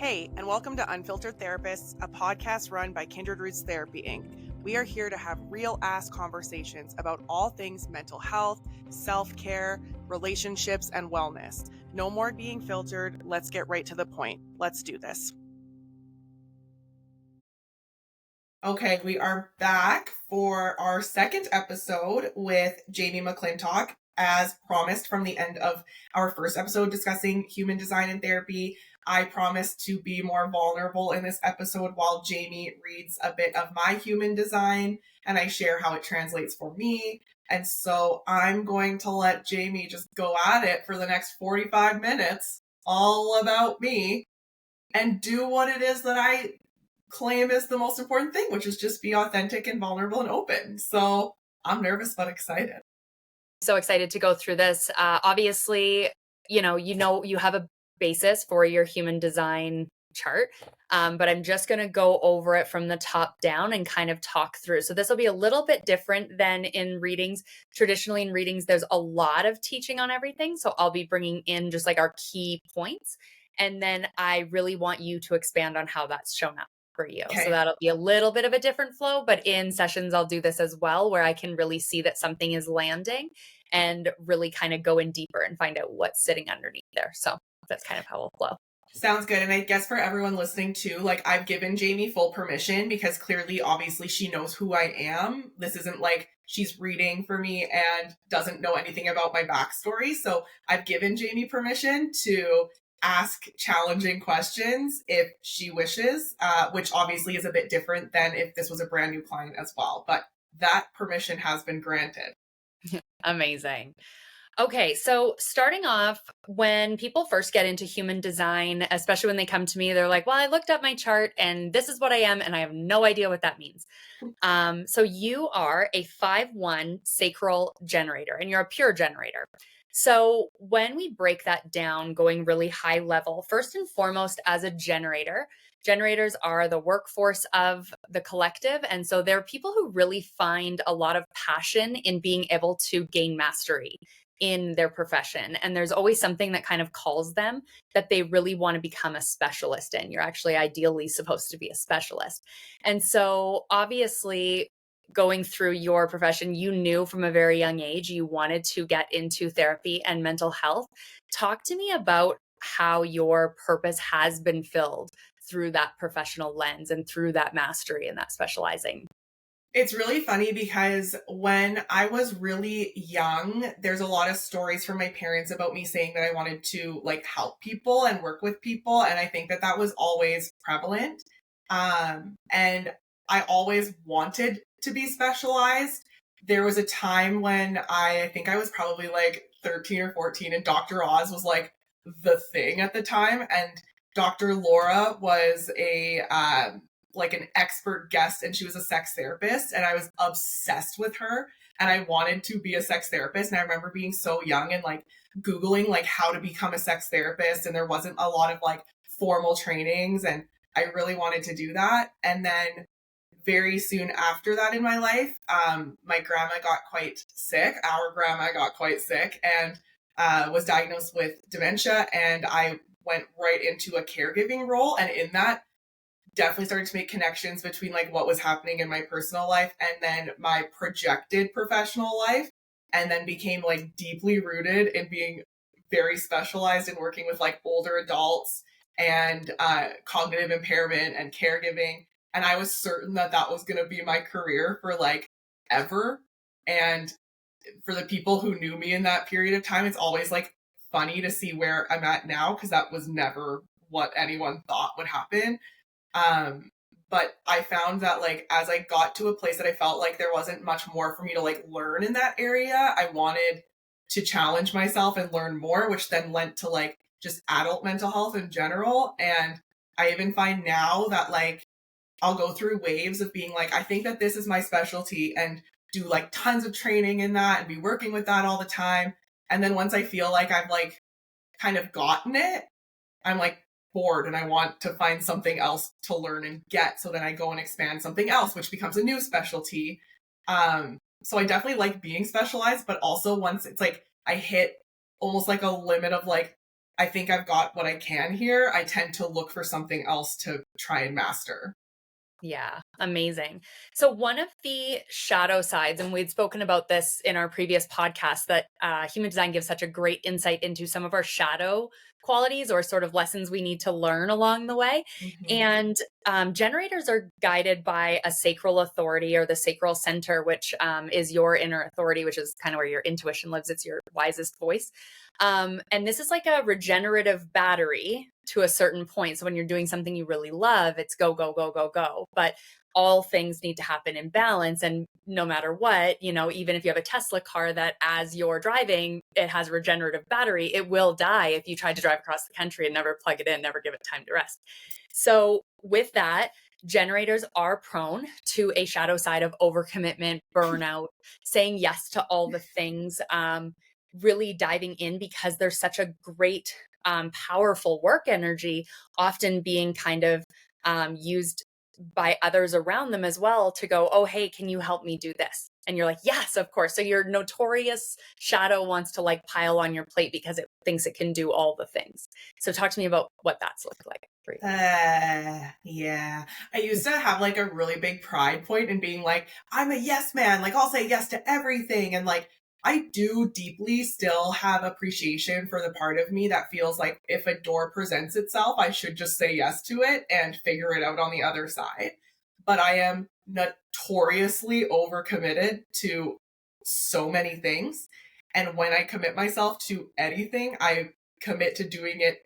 Hey, and welcome to Unfiltered Therapists, a podcast run by Kindred Roots Therapy Inc. We are here to have real-ass conversations about all things mental health, self-care, relationships, and wellness. No more being filtered. Let's get right to the point. Let's do this. Okay, we are back for our second episode with Jaime McClintock. As promised from the end of our first episode discussing human design and therapy, I promised to be more vulnerable in this episode while Jaime reads a bit of my human design and I share how it translates for me. And so I'm going to let Jaime just go at it for the next 45 minutes, all about me, and do what it is that I claim is the most important thing, which is just be authentic and vulnerable and open. So I'm nervous but excited. So excited to go through this. Obviously, you have a basis for your human design chart, but I'm just going to go over it from the top down and kind of talk through. So this will be a little bit different than in readings. Traditionally in readings, there's a lot of teaching on everything. So I'll be bringing in just like our key points. And then I really want you to expand on how that's shown up for you. Okay. So that'll be a little bit of a different flow, but in sessions, I'll do this as well, where I can really see that something is landing and really kind of go in deeper and find out what's sitting underneath there. So that's kind of how we'll flow. Sounds good. And I guess for everyone listening too, like I've given Jaime full permission because clearly, obviously she knows who I am. This isn't like she's reading for me and doesn't know anything about my backstory. So I've given Jaime permission to ask challenging questions if she wishes, which obviously is a bit different than if this was a brand new client as well. But that permission has been granted. Amazing. Okay, so starting off, when people first get into human design, especially when they come to me, they're like, well, I looked up my chart and this is what I am, and I have no idea what that means. So you are a 5-1 sacral generator, and you're a pure generator. So when we break that down, going really high level, first and foremost, as a generator, generators are the workforce of the collective. And so they're people who really find a lot of passion in being able to gain mastery in their profession. And there's always something that kind of calls them that they really want to become a specialist in. You're actually ideally supposed to be a specialist. And so obviously, going through your profession, you knew from a very young age you wanted to get into therapy and mental health. Talk to me about how your purpose has been filled through that professional lens and through that mastery and that specializing. It's really funny because when I was really young, there's a lot of stories from my parents about me saying that I wanted to like help people and work with people. And I think that that was always prevalent. And I always wanted to be specialized. There was a time when I think I was probably like 13 or 14 and Dr. Oz was like the thing at the time. And Dr. Laura was like an expert guest and she was a sex therapist and I was obsessed with her and I wanted to be a sex therapist. And I remember being so young and like Googling like how to become a sex therapist. And there wasn't a lot of like formal trainings and I really wanted to do that. And then very soon after that in my life, my grandma got quite sick. Our grandma got quite sick and was diagnosed with dementia. And I went right into a caregiving role. And in that, definitely started to make connections between like what was happening in my personal life and then my projected professional life, and then became like deeply rooted in being very specialized in working with like older adults and cognitive impairment and caregiving. And I was certain that that was going to be my career for like ever. And for the people who knew me in that period of time, it's always like funny to see where I'm at now because that was never what anyone thought would happen. But I found that like as I got to a place that I felt like there wasn't much more for me to like learn in that area, I wanted to challenge myself and learn more, which then lent to like just adult mental health in general. And I even find now that like I'll go through waves of being like, I think that this is my specialty and do like tons of training in that and be working with that all the time. And then once I feel like I've like kind of gotten it, I'm like bored and I want to find something else to learn and get. So then I go and expand something else, which becomes a new specialty. So I definitely like being specialized, but also once it's like I hit almost like a limit of like, I think I've got what I can here, I tend to look for something else to try and master. Yeah, amazing. So, one of the shadow sides, and we'd spoken about this in our previous podcast, that human design gives such a great insight into some of our shadow qualities or sort of lessons we need to learn along the way. Mm-hmm. And generators are guided by a sacral authority or the sacral center, which is your inner authority, which is kind of where your intuition lives. It's your wisest voice. And this is like a regenerative battery to a certain point. So when you're doing something you really love, it's go, go, go, go, go. But all things need to happen in balance. And no matter what, even if you have a Tesla car that as you're driving, it has a regenerative battery, it will die if you try to drive across the country and never plug it in, never give it time to rest. So with that, generators are prone to a shadow side of overcommitment, burnout, saying yes to all the things, really diving in because there's such a great, powerful work energy, often being kind of used by others around them as well to go, oh, hey, can you help me do this? And you're like, yes, of course. So your notorious shadow wants to like pile on your plate because it thinks it can do all the things. So talk to me about what that's looked like for you. Yeah. I used to have like a really big pride point in being like, I'm a yes man. Like I'll say yes to everything. And like, I do deeply still have appreciation for the part of me that feels like if a door presents itself, I should just say yes to it and figure it out on the other side. But I am notoriously overcommitted to so many things. And when I commit myself to anything, I commit to doing it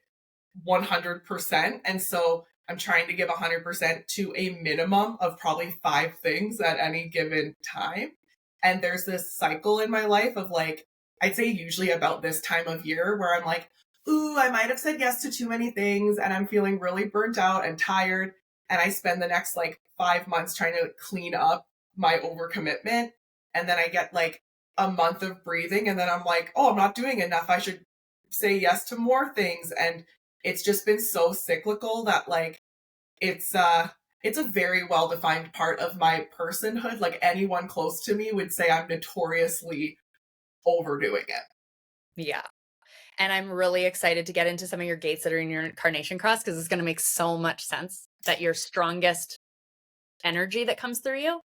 100%. And so I'm trying to give 100% to a minimum of probably 5 things at any given time. And there's this cycle in my life of like, I'd say usually about this time of year where I'm like, ooh, I might have said yes to too many things and I'm feeling really burnt out and tired. And I spend the next like 5 months trying to clean up my overcommitment. And then I get like a month of breathing and then I'm like, oh, I'm not doing enough. I should say yes to more things. And it's just been so cyclical that like it's a very well defined part of my personhood. Like anyone close to me would say I'm notoriously overdoing it. Yeah. And I'm really excited to get into some of your gates that are in your incarnation cross because it's going to make so much sense that your strongest energy that comes through you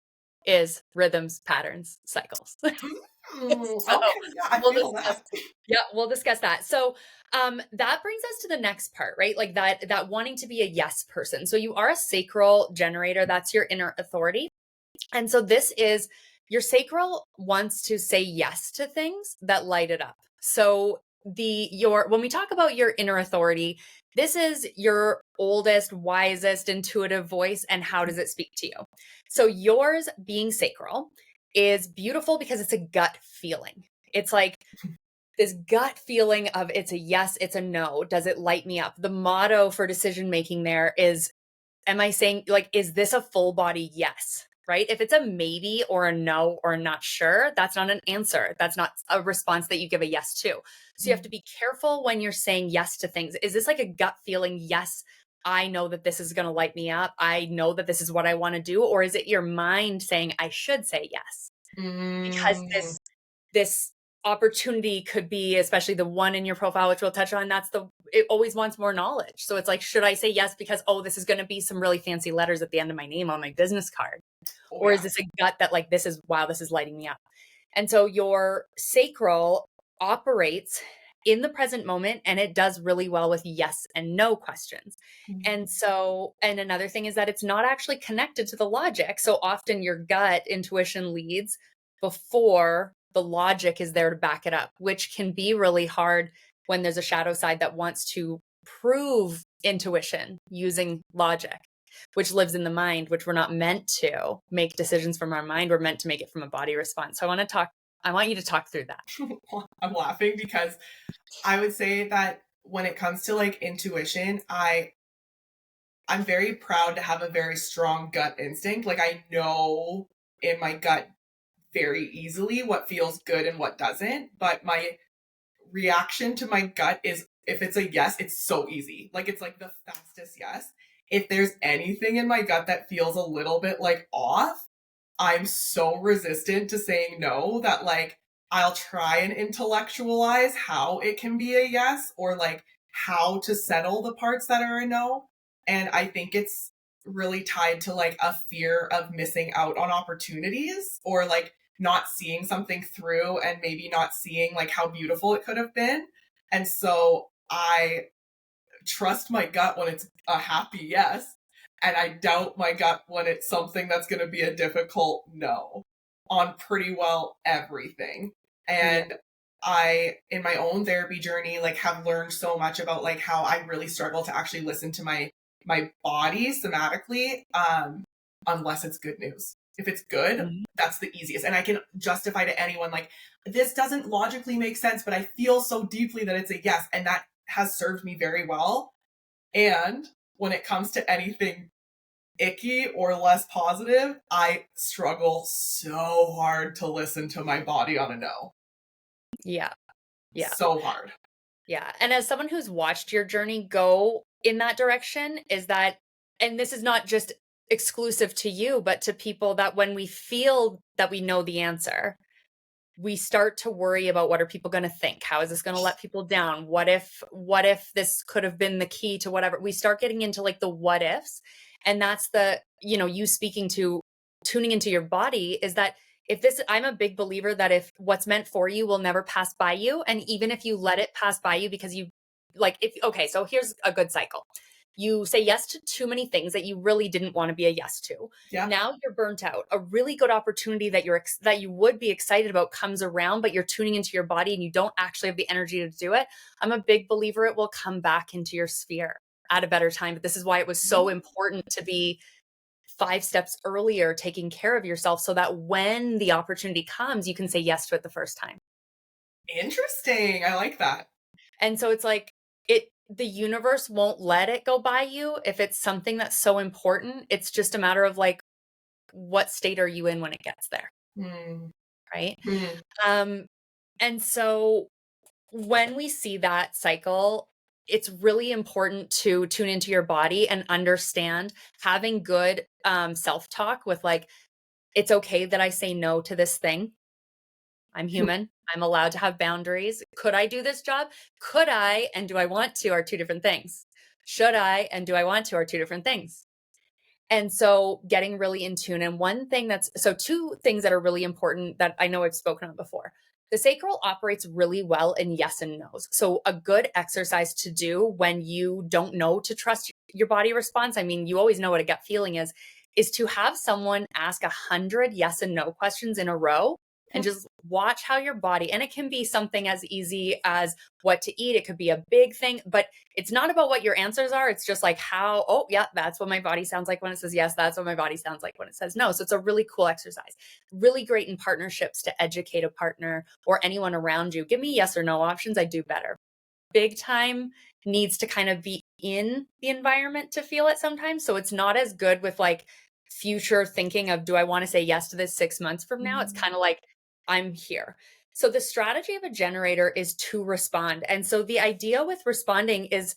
is rhythms, patterns, cycles. So Okay, yeah, I we'll feel discuss that. we'll discuss that. So that brings us to the next part, right? Like that wanting to be a yes person. So you are a sacral generator, that's your inner authority. And so this is your sacral wants to say yes to things that light it up. So when we talk about your inner authority, this is your oldest, wisest, intuitive voice and how does it speak to you? So yours being sacral is beautiful because it's a gut feeling. It's like this gut feeling of it's a yes, it's a no. Does it light me up? The motto for decision making there is, am I saying like, is this a full body yes? Right? If it's a maybe or a no or not sure, that's not an answer. That's not a response that you give a yes to. So you have to be careful when you're saying yes to things. Is this like a gut feeling? Yes, I know that this is going to light me up. I know that this is what I want to do. Or is it your mind saying I should say yes? Because Mm, this opportunity could be, especially the one in your profile, which we'll touch on, it always wants more knowledge. So it's like, should I say yes because, oh, this is going to be some really fancy letters at the end of my name on my business card? oh Or is yeah. this a gut that like, this is, wow, this is lighting me up? And so your sacral operates in the present moment and it does really well with yes and no questions. And so, and another thing is that it's not actually connected to the logic. So often your gut intuition leads before the logic is there to back it up, which can be really hard when there's a shadow side that wants to prove intuition using logic, which lives in the mind, which we're not meant to make decisions from our mind. We're meant to make it from a body response. So I want you to talk through that. I'm laughing because I would say that when it comes to like intuition, I'm very proud to have a very strong gut instinct. Like I know in my gut very easily what feels good and what doesn't, but my reaction to my gut is if it's a yes, it's so easy. Like it's like the fastest yes. If there's anything in my gut that feels a little bit like off, I'm so resistant to saying no that like I'll try and intellectualize how it can be a yes or like how to settle the parts that are a no. And I think it's really tied to like a fear of missing out on opportunities, or like not seeing something through and maybe not seeing like how beautiful it could have been. And so I trust my gut when it's a happy yes, and I doubt my gut when it's something that's going to be a difficult no on pretty well everything. Yeah. And I, in my own therapy journey, like have learned so much about like how I really struggle to actually listen to my body somatically, unless it's good news. If it's good, Mhm. that's the easiest. And I can justify to anyone like, this doesn't logically make sense, but I feel so deeply that it's a yes. And that has served me very well. And when it comes to anything icky or less positive, I struggle so hard to listen to my body on a no. Yeah. Yeah. So hard. Yeah. And as someone who's watched your journey go in that direction, is that, and this is not just exclusive to you, but to people, that when we feel that we know the answer, we start to worry about what are people going to think? How is this going to let people down? What if this could have been the key to whatever? We start getting into like the what ifs. And that's you speaking to tuning into your body, is that if this, I'm a big believer that if what's meant for you will never pass by you. And even if you let it pass by you because you like, if, okay, so here's a good cycle. You say yes to too many things that you really didn't want to be a yes to. Yeah. Now you're burnt out. A really good opportunity that that you would be excited about comes around, but you're tuning into your body and you don't actually have the energy to do it. I'm a big believer it will come back into your sphere at a better time. But this is why it was so important to be 5 steps earlier taking care of yourself, so that when the opportunity comes, you can say yes to it the first time. Interesting. I like that. And so it's like the universe won't let it go by you if it's something that's so important. It's just a matter of like, what state are you in when it gets there, Mm. right? Mm. Um, and so when we see that cycle, it's really important to tune into your body and understand, having good self-talk with like, it's okay that I say no to this thing. I'm human. I'm allowed to have boundaries. Could I do this job? Could I and do I want to are two different things. Should I and do I want to are two different things. And so getting really in tune. And two things that are really important that I know I've spoken on before. The sacral operates really well in yes and no's. So a good exercise to do when you don't know to trust your body response, I mean, you always know what a gut feeling is to have someone ask 100 yes and no questions in a row and just watch how your body, and it can be something as easy as what to eat. It could be a big thing, but it's not about what your answers are. It's just like how, oh yeah, that's what my body sounds like when it says yes. That's what my body sounds like when it says no. So it's a really cool exercise. Really great in partnerships to educate a partner or anyone around you. Give me yes or no options. I do better. Big time needs to kind of be in the environment to feel it sometimes. So it's not as good with like future thinking of, do I want to say yes to this 6 months from now? It's kind of like, I'm here. So the strategy of a generator is to respond. And so the idea with responding is,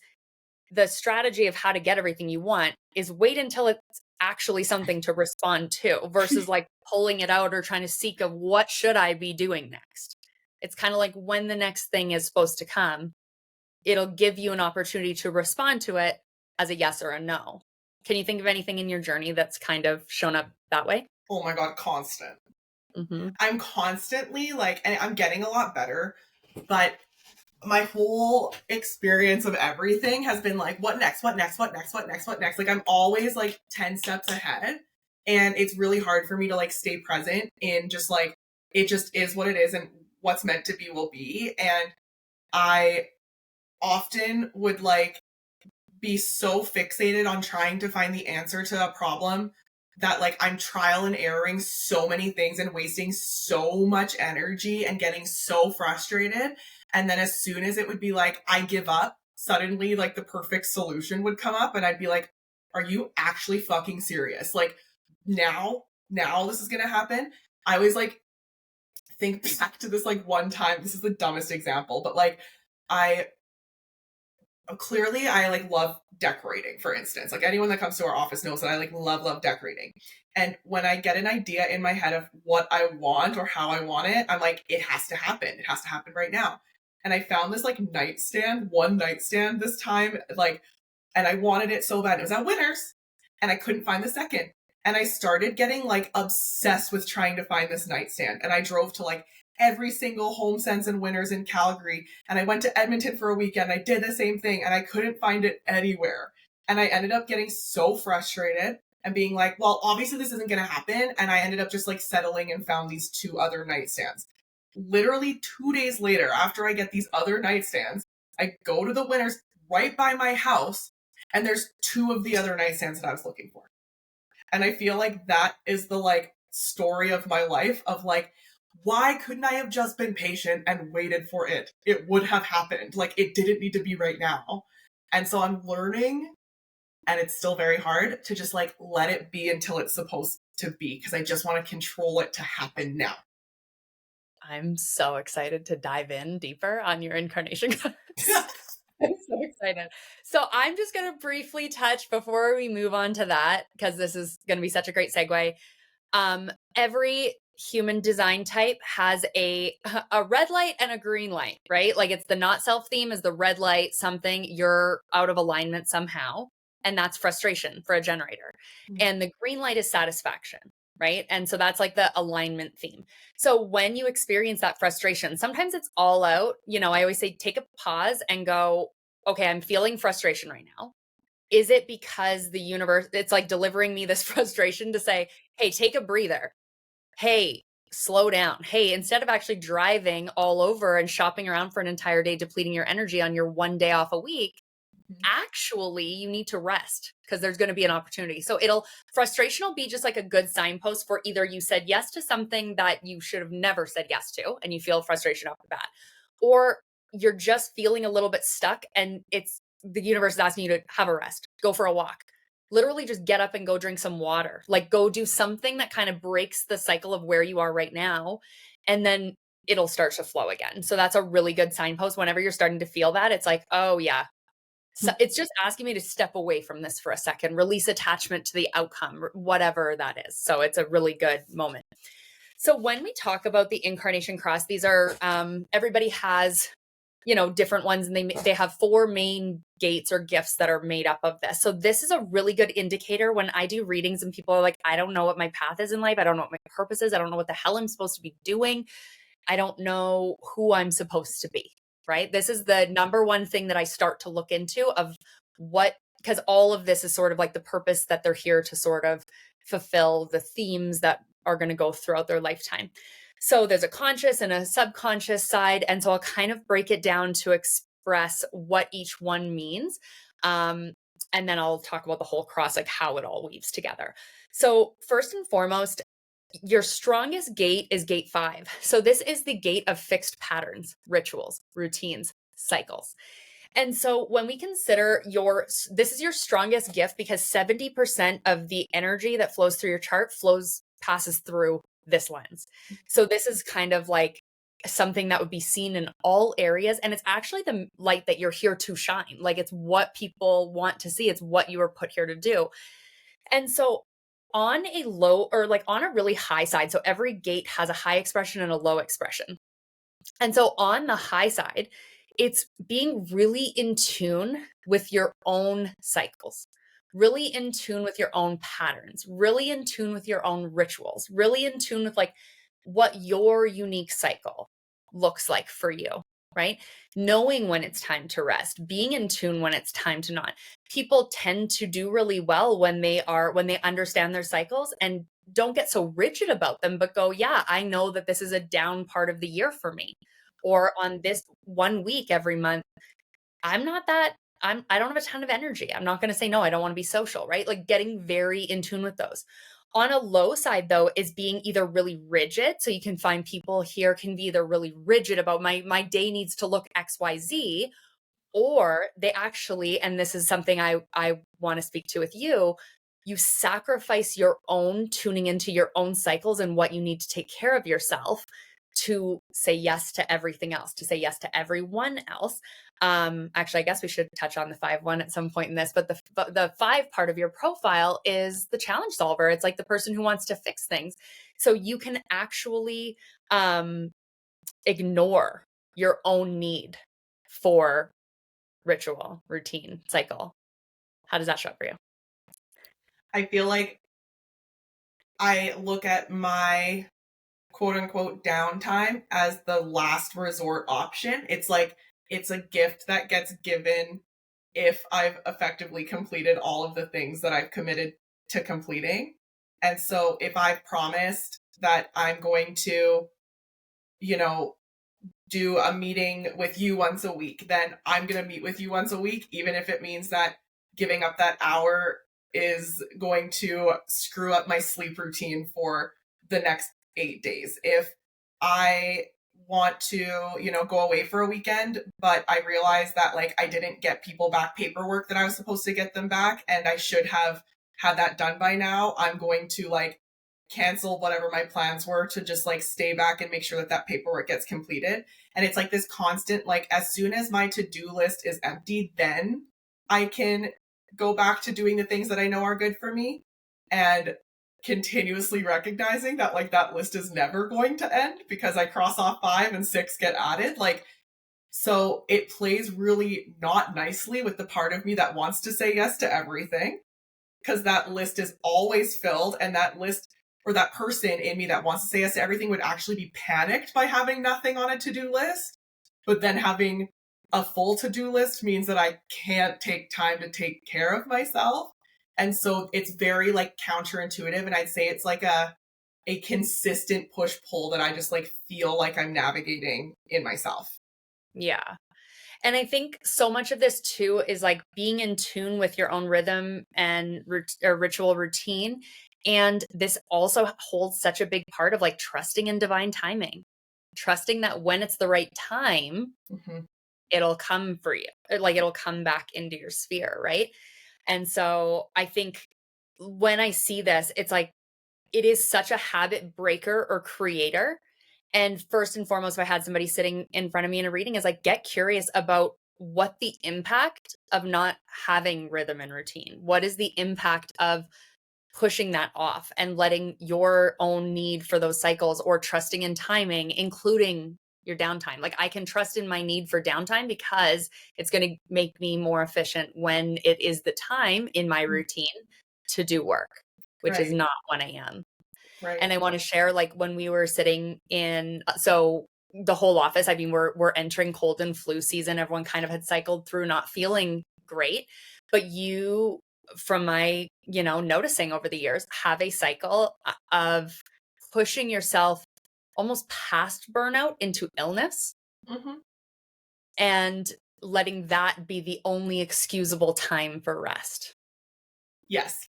the strategy of how to get everything you want is wait until it's actually something to respond to, versus like pulling it out or trying to seek of what should I be doing next. It's kind of like when the next thing is supposed to come, it'll give you an opportunity to respond to it as a yes or a no. Can you think of anything in your journey that's kind of shown up that way? Oh my God, constant. Mm-hmm. I'm constantly like, and I'm getting a lot better, but my whole experience of everything has been like, what next? What next? What next? What next? What next? Like, I'm always like 10 steps ahead. And it's really hard for me to like stay present in just like, it just is what it is, and what's meant to be will be. And I often would like be so fixated on trying to find the answer to a problem that like I'm trial and erroring so many things and wasting so much energy and getting so frustrated. And then as soon as it would be like, I give up, suddenly like the perfect solution would come up and I'd be like, are you actually fucking serious? Like now this is going to happen. I always like think back to this like one time. This is the dumbest example, but like I clearly I like love decorating, for instance. Like anyone that comes to our office knows that I like love decorating. And when I get an idea in my head of what I want or how I want it, I'm like, it has to happen. It has to happen right now. And I found this like nightstand, one nightstand this time, like, and I wanted it so bad. It was at Winners and I couldn't find the second. And I started getting like obsessed with trying to find this nightstand. And I drove to like every single Home Sense and Winners in Calgary. And I went to Edmonton for a weekend. I did the same thing and I couldn't find it anywhere. And I ended up getting so frustrated and being like, well, obviously this isn't going to happen. And I ended up just like settling and found these two other nightstands. Literally 2 days later, after I get these other nightstands, I go to the Winners right by my house and there's two of the other nightstands that I was looking for. And I feel like that is the like story of my life of like, why couldn't I have just been patient and waited for it? It would have happened. Like it didn't need to be right now. And so I'm learning, and it's still very hard to just like let it be until it's supposed to be, because I just want to control it to happen now. I'm so excited to dive in deeper on your incarnation cards. I'm so excited. So I'm just going to briefly touch before we move on to that, because this is going to be such a great segue. Every human design type has a red light and a green light, right? Like it's the not self theme is the red light, something you're out of alignment somehow. And that's frustration for a generator. And the green light is satisfaction, right? And so that's like the alignment theme. So when you experience that frustration, sometimes it's all out. You know, I always say take a pause and go, okay, I'm feeling frustration right now. Is it because the universe, it's like delivering me this frustration to say, hey, take a breather. Hey, slow down. Hey, instead of actually driving all over and shopping around for an entire day, depleting your energy on your one day off a week, actually you need to rest because there's going to be an opportunity. So frustration will be just like a good signpost for either you said yes to something that you should have never said yes to and you feel frustration off the bat, or you're just feeling a little bit stuck and it's the universe is asking you to have a rest, go for a walk, literally just get up and go drink some water, like go do something that kind of breaks the cycle of where you are right now. And then it'll start to flow again. So that's a really good signpost. Whenever you're starting to feel that, it's like, oh yeah, so it's just asking me to step away from this for a second, release attachment to the outcome, whatever that is. So it's a really good moment. So when we talk about the incarnation cross, these are, everybody has, you know, different ones, and they have 4 main gates or gifts that are made up of this. So this is a really good indicator when I do readings and people are like, I don't know what my path is in life. I don't know what my purpose is. I don't know what the hell I'm supposed to be doing. I don't know who I'm supposed to be. Right? This is the number one thing that I start to look into of what, because all of this is sort of like the purpose that they're here to sort of fulfill, the themes that are going to go throughout their lifetime. So there's a conscious and a subconscious side. And so I'll kind of break it down to express what each one means. And then I'll talk about the whole cross, like how it all weaves together. So first and foremost, your strongest gate is gate 5. So this is the gate of fixed patterns, rituals, routines, cycles. And so when we consider this is your strongest gift because 70% of the energy that flows through your chart passes through this lens. So this is kind of like something that would be seen in all areas. And it's actually the light that you're here to shine. Like it's what people want to see. It's what you were put here to do. And so on a low or like on a really high side, so every gate has a high expression and a low expression. And so on the high side, it's being really in tune with your own cycles, really in tune with your own patterns, really in tune with your own rituals, really in tune with like what your unique cycle looks like for you, right? Knowing when it's time to rest, being in tune when it's time to not. People tend to do really well when they understand their cycles and don't get so rigid about them, but go, yeah, I know that this is a down part of the year for me. Or on this 1 week every month, I don't have a ton of energy. I'm not going to say no, I don't want to be social, right? Like getting very in tune with those. On a low side though, is being either really rigid. So you can find people here can be either really rigid about my day needs to look XYZ, or they actually, and this is something I want to speak to with you sacrifice your own tuning into your own cycles and what you need to take care of yourself to say yes to everything else, to say yes to everyone else. Actually, I guess we should touch on the 5-1 at some point in this, but the 5 part of your profile is the challenge solver. It's like the person who wants to fix things. So you can actually ignore your own need for ritual, routine, cycle? How does that show up for you? I feel like I look at my quote unquote downtime as the last resort option. It's like it's a gift that gets given if I've effectively completed all of the things that I've committed to completing. And so if I've promised that I'm going to, you know, do a meeting with you once a week, then I'm going to meet with you once a week, even if it means that giving up that hour is going to screw up my sleep routine for the next 8 days. If I want to, go away for a weekend, but I realize that like I didn't get people back paperwork that I was supposed to get them back and I should have had that done by now, I'm going to like cancel whatever my plans were to just like stay back and make sure that that paperwork gets completed. And it's like this constant, like as soon as my to-do list is empty, then I can go back to doing the things that I know are good for me, and continuously recognizing that like that list is never going to end because I cross off 5 and 6 get added. Like, so it plays really not nicely with the part of me that wants to say yes to everything, because that list is always filled, and that list or that person in me that wants to say yes to everything would actually be panicked by having nothing on a to-do list. But then having a full to-do list means that I can't take time to take care of myself. And so it's very like counterintuitive. And I'd say it's like a consistent push pull that I just like feel like I'm navigating in myself. Yeah. And I think so much of this too is like being in tune with your own rhythm and ritual routine. And this also holds such a big part of like trusting in divine timing, trusting that when it's the right time, Mm-hmm. it'll come for you, like it'll come back into your sphere. Right. And so I think when I see this, it's like it is such a habit breaker or creator. And first and foremost, if I had somebody sitting in front of me in a reading, is like get curious about what the impact of not having rhythm and routine. What is the impact of pushing that off and letting your own need for those cycles or trusting in timing, including your downtime? Like I can trust in my need for downtime because it's going to make me more efficient when it is the time in my routine to do work, which is Right. not 1 a.m. And Right. I want to share like when we were sitting in so the whole office, I mean, we're entering cold and flu season. Everyone kind of had cycled through not feeling great. But you, from my, noticing over the years, have a cycle of pushing yourself almost past burnout into illness Mm-hmm. and letting that be the only excusable time for rest. Yes,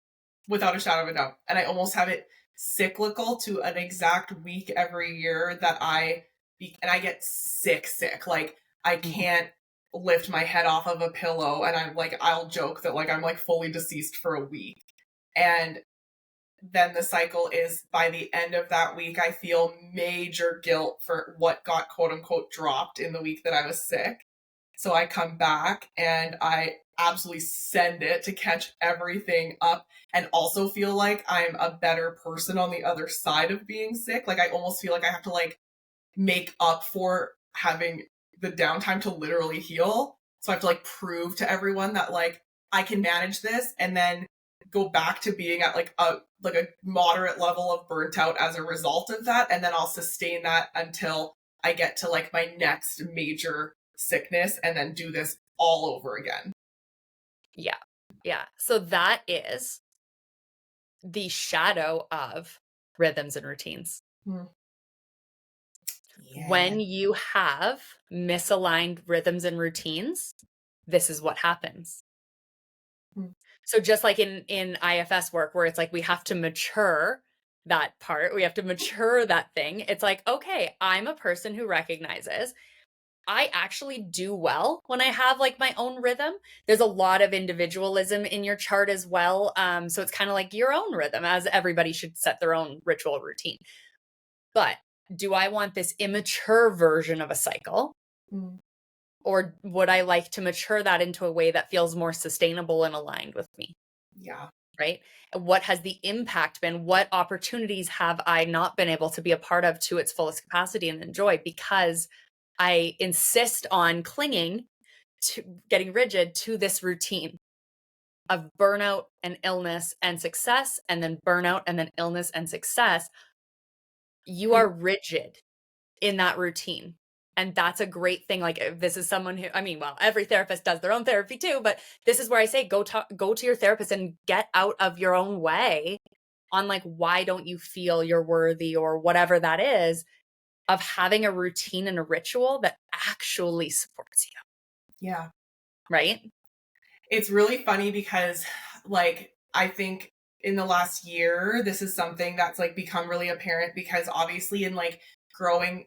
without a shadow of a doubt. And I almost have it cyclical to an exact week every year that and I get sick. Like I can't lift my head off of a pillow, and I'm like, I'll joke that like I'm like fully deceased for a week. And then the cycle is by the end of that week, I feel major guilt for what got quote unquote dropped in the week that I was sick. So I come back and I absolutely send it to catch everything up and also feel like I'm a better person on the other side of being sick. Like I almost feel like I have to like make up for having the downtime to literally heal. So I have to like prove to everyone that like I can manage this and then go back to being at like a moderate level of burnt out as a result of that, and then I'll sustain that until I get to like my next major sickness and then do this all over again. Yeah. Yeah. So that is the shadow of rhythms and routines. Hmm. Yeah. When you have misaligned rhythms and routines, this is what happens. Hmm. So just like in IFS work where it's like we have to mature that part, we have to mature that thing. It's like, okay, I'm a person who recognizes I actually do well when I have like my own rhythm. There's a lot of individualism in your chart as well. So it's kind of like your own rhythm, as everybody should set their own ritual routine. But do I want this immature version of a cycle? Hmm. Or would I like to mature that into a way that feels more sustainable and aligned with me? Yeah. Right? What has the impact been? What opportunities have I not been able to be a part of to its fullest capacity and enjoy because I insist on clinging to getting rigid to this routine of burnout and illness and success, and then burnout and then illness and success. You are rigid in that routine. And that's a great thing. Like, this is someone who, I mean, well, every therapist does their own therapy too, but this is where I say go to your therapist and get out of your own way on, like, why don't you feel you're worthy or whatever that is, of having a routine and a ritual that actually supports you. Yeah. Right? It's really funny because, like, I think in the last year, this is something that's like become really apparent because obviously in like growing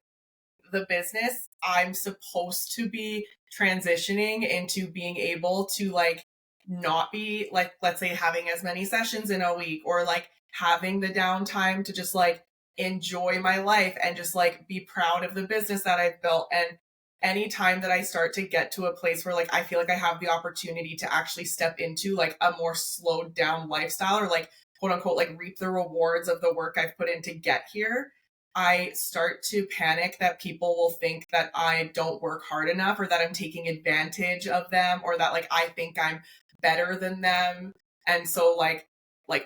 the business, I'm supposed to be transitioning into being able to like not be like, let's say, having as many sessions in a week, or like having the downtime to just like enjoy my life and just like be proud of the business that I've built. And anytime that I start to get to a place where like I feel like I have the opportunity to actually step into like a more slowed down lifestyle, or like quote unquote like reap the rewards of the work I've put in to get here, I start to panic that people will think that I don't work hard enough, or that I'm taking advantage of them, or that like I think I'm better than them. And so like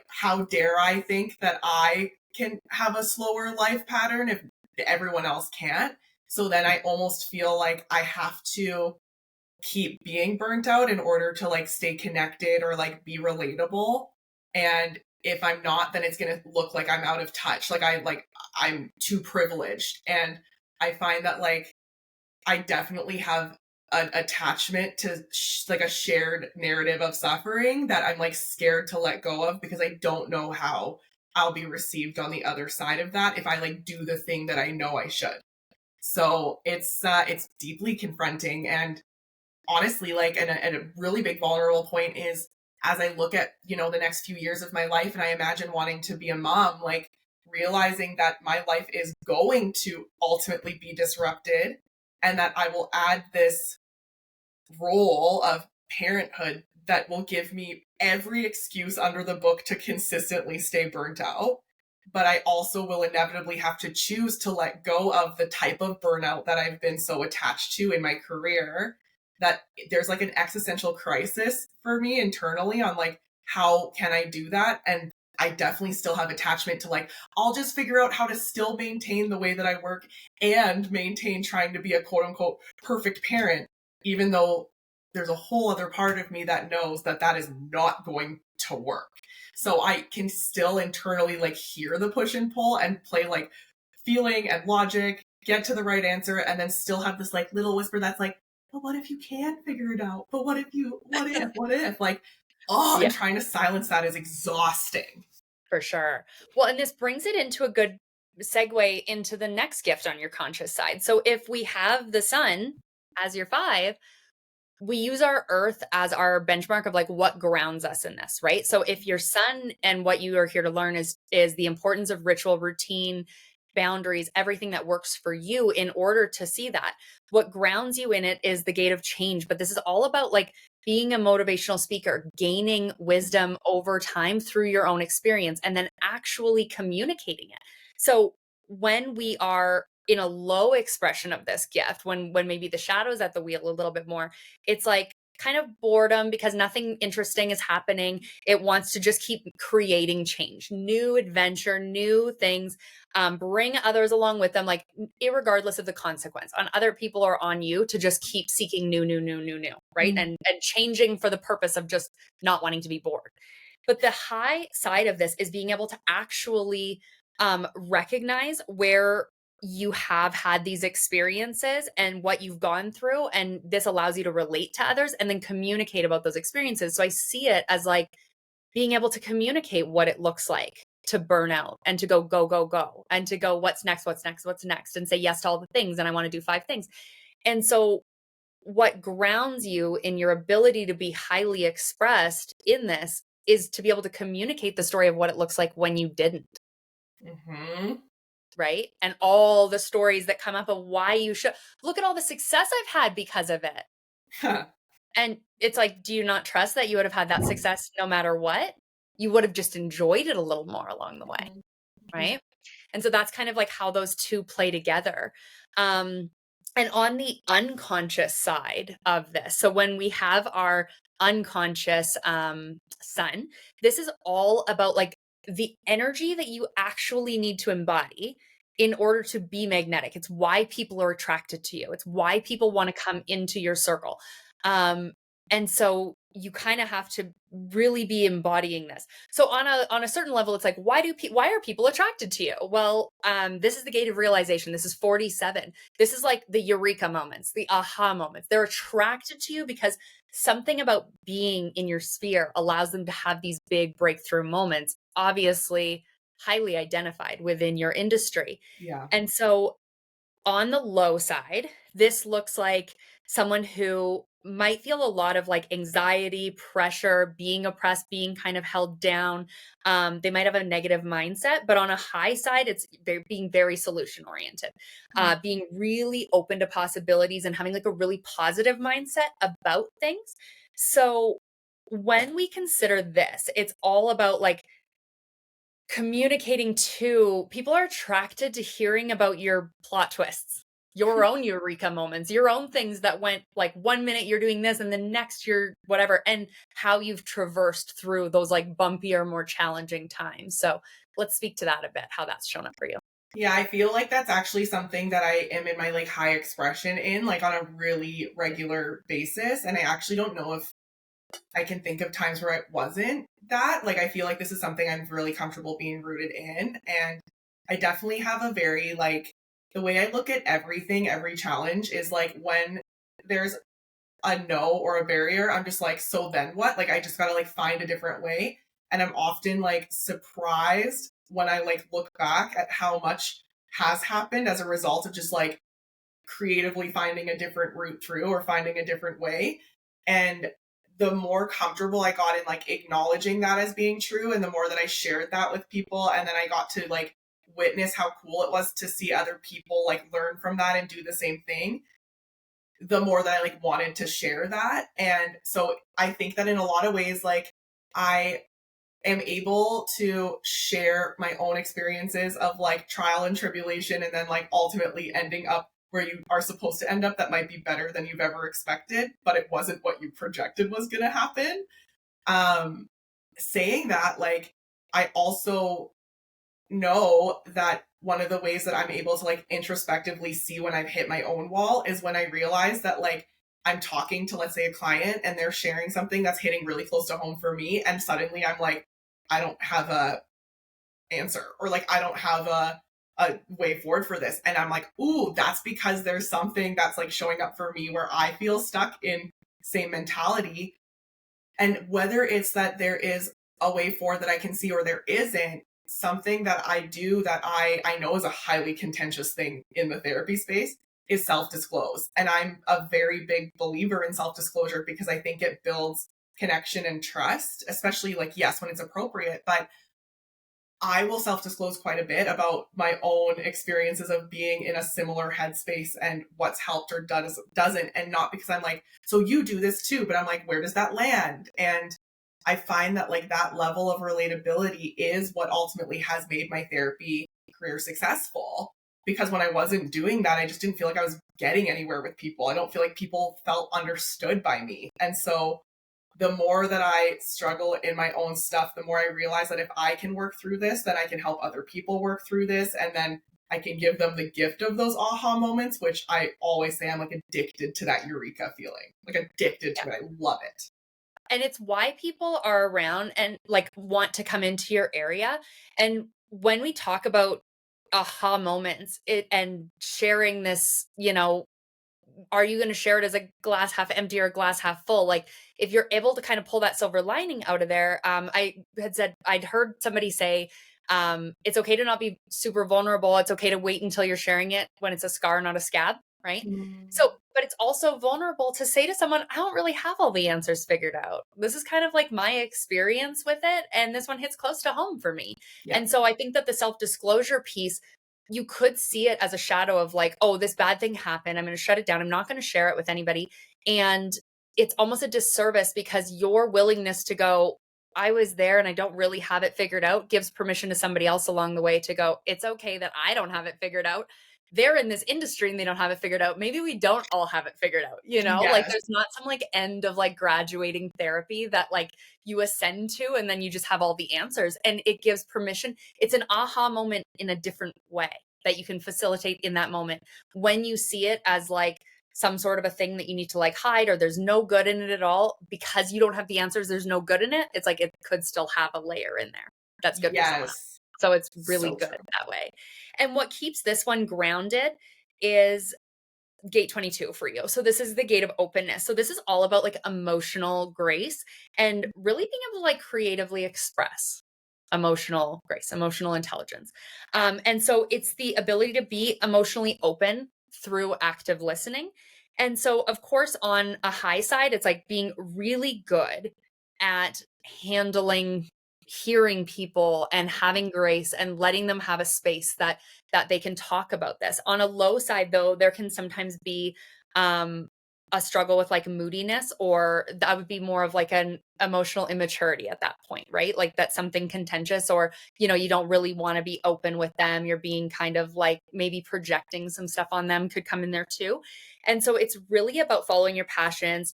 how dare I think that I can have a slower life pattern if everyone else can't? So then I almost feel like I have to keep being burnt out in order to like stay connected or like be relatable. And if I'm not, then it's going to look like I'm out of touch. I'm too privileged. And I find that like I definitely have an attachment to like a shared narrative of suffering that I'm like scared to let go of, because I don't know how I'll be received on the other side of that if I like do the thing that I know I should. So it's deeply confronting. And honestly, like, and a really big vulnerable point is, as I look at, you know, the next few years of my life and I imagine wanting to be a mom, like realizing that my life is going to ultimately be disrupted, and that I will add this role of parenthood that will give me every excuse under the book to consistently stay burnt out. But I also will inevitably have to choose to let go of the type of burnout that I've been so attached to in my career, that there's like an existential crisis for me internally on like, how can I do that? And I definitely still have attachment to like, I'll just figure out how to still maintain the way that I work and maintain trying to be a quote unquote perfect parent, even though there's a whole other part of me that knows that that is not going to work. So I can still internally like hear the push and pull and play like feeling and logic, get to the right answer, and then still have this like little whisper that's like, but what if you can figure it out? But what if? Like, oh, Yeah, and trying to silence that is exhausting. for sure. Well, and this brings it into a good segue into the next gift on your conscious side. So if we have the sun as your 5, we use our earth as our benchmark of like what grounds us in this, right? So if your sun and what you are here to learn is the importance of ritual, routine, boundaries, everything that works for you in order to see that. What grounds you in it is the gate of change, but this is all about like being a motivational speaker, gaining wisdom over time through your own experience, and then actually communicating it. So when we are in a low expression of this gift, when maybe the shadow's at the wheel a little bit more, it's like kind of boredom because nothing interesting is happening. It wants to just keep creating change, new adventure, new things, bring others along with them, like irregardless of the consequence on other people or on you, to just keep seeking new, right? Mm. And changing for the purpose of just not wanting to be bored. But the high side of this is being able to actually recognize where you have had these experiences and what you've gone through, and this allows you to relate to others and then communicate about those experiences. So I see it as like being able to communicate what it looks like to burn out and to go, and to go, what's next, and say yes to all the things. And I want to do 5 things. And so what grounds you in your ability to be highly expressed in this is to be able to communicate the story of what it looks like when you didn't. Mm-hmm. Right? And all the stories that come up of why you should look at all the success I've had because of it. And it's like, do you not trust that you would have had that success no matter what? You would have just enjoyed it a little more along the way, Mm-hmm. right? And so that's kind of like how those two play together. Um, And on the unconscious side of this, so when we have our unconscious sun, this is all about like the energy that you actually need to embody in order to be magnetic. It's why people are attracted to you. It's why people want to come into your circle. Um, and so you kind of have to really be embodying this. So on a certain level, it's like, why are people attracted to you? Well, this is the gate of realization. This is 47. This is like the eureka moments, the aha moments. They're attracted to you because something about being in your sphere allows them to have these big breakthrough moments, obviously highly identified within your industry. Yeah. And so on the low side, this looks like someone who might feel a lot of like anxiety, pressure, being oppressed, being kind of held down. They might have a negative mindset, but on a high side, it's being very solution oriented, being really open to possibilities and having like a really positive mindset about things. So when we consider this, it's all about like communicating to people are attracted to hearing about your plot twists, your own eureka moments, your own things that went like 1 minute you're doing this and the next you're whatever, and how you've traversed through those like bumpier, more challenging times. So let's speak to that a bit, how that's shown up for you. Yeah, I feel like that's actually something that I am in my like high expression in, like on a really regular basis. And I actually don't know if I can think of times where it wasn't that. Like, I feel like this is something I'm really comfortable being rooted in. And I definitely have a very, like, the way I look at everything, every challenge is like when there's a no or a barrier, I'm just like, so then what? Like, I just gotta like find a different way. And I'm often like surprised when I like look back at how much has happened as a result of just like creatively finding a different route through or finding a different way. And the more comfortable I got in like acknowledging that as being true, and the more that I shared that with people, and then I got to like witness how cool it was to see other people like learn from that and do the same thing, the more that I like wanted to share that. And so I think that in a lot of ways, like I am able to share my own experiences of like trial and tribulation and then like ultimately ending up where you are supposed to end up that might be better than you've ever expected, but it wasn't what you projected was going to happen. Um, Saying that, like, I also know that one of the ways that I'm able to like introspectively see when I've hit my own wall is when I realize that like I'm talking to, let's say, a client and they're sharing something that's hitting really close to home for me. And suddenly I'm like, I don't have a answer, or like, I don't have a way forward for this. And I'm like, ooh, that's because there's something that's like showing up for me where I feel stuck in same mentality. And whether it's that there is a way forward that I can see or there isn't, something that I do that I know is a highly contentious thing in the therapy space is self-disclose. And I'm a very big believer in self-disclosure because I think it builds connection and trust, especially like, yes, when it's appropriate, but I will self-disclose quite a bit about my own experiences of being in a similar headspace and what's helped or doesn't. And not because I'm like, so you do this too, but I'm like, where does that land? And I find that like that level of relatability is what ultimately has made my therapy career successful. Because when I wasn't doing that, I just didn't feel like I was getting anywhere with people. I don't feel like people felt understood by me. And so the more that I struggle in my own stuff, the more I realize that if I can work through this, then I can help other people work through this. And then I can give them the gift of those aha moments, which I always say I'm like addicted to that eureka feeling, like addicted to it. I love it. And it's why people are around and like want to come into your area. And when we talk about aha moments, it and sharing this, are you going to share it as a glass half empty or a glass half full? Like if you're able to kind of pull that silver lining out of there, I had said, I'd heard somebody say, it's okay to not be super vulnerable. It's okay to wait until you're sharing it when it's a scar, not a scab. Right. Mm. So, but it's also vulnerable to say to someone, I don't really have all the answers figured out. This is kind of like my experience with it. And this one hits close to home for me. Yeah. And so I think that the self-disclosure piece, you could see it as a shadow of like, oh, this bad thing happened. I'm going to shut it down. I'm not going to share it with anybody. And it's almost a disservice because your willingness to go, I was there and I don't really have it figured out, gives permission to somebody else along the way to go, it's okay that I don't have it figured out. they're in this industry and they don't have it figured out. Maybe we don't all have it figured out, you know? Like Yes. there's not some like end of like graduating therapy that like you ascend to and then you just have all the answers. And it gives permission. It's an aha moment in a different way that you can facilitate in that moment when you see it as like some sort of a thing that you need to like hide, or there's no good in it at all because you don't have the answers. There's no good in it. It's like it could still have a layer in there that's good for someone else. Yes. So it's really So good true. that way. And what keeps this one grounded is gate 22 for you. So this is the gate of openness. So this is all about like emotional grace and really being able to like creatively express emotional grace, emotional intelligence. And so it's the ability to be emotionally open through active listening. And so, of course, on a high side, it's like being really good at handling hearing people and having grace and letting them have a space that they can talk about this. On a low side though, there can sometimes be a struggle with like moodiness, or that would be more of like an emotional immaturity at that point, right? Like that's something contentious, or you know, you don't really want to be open with them. You're being kind of like maybe projecting some stuff on them could come in there too. And so it's really about following your passions,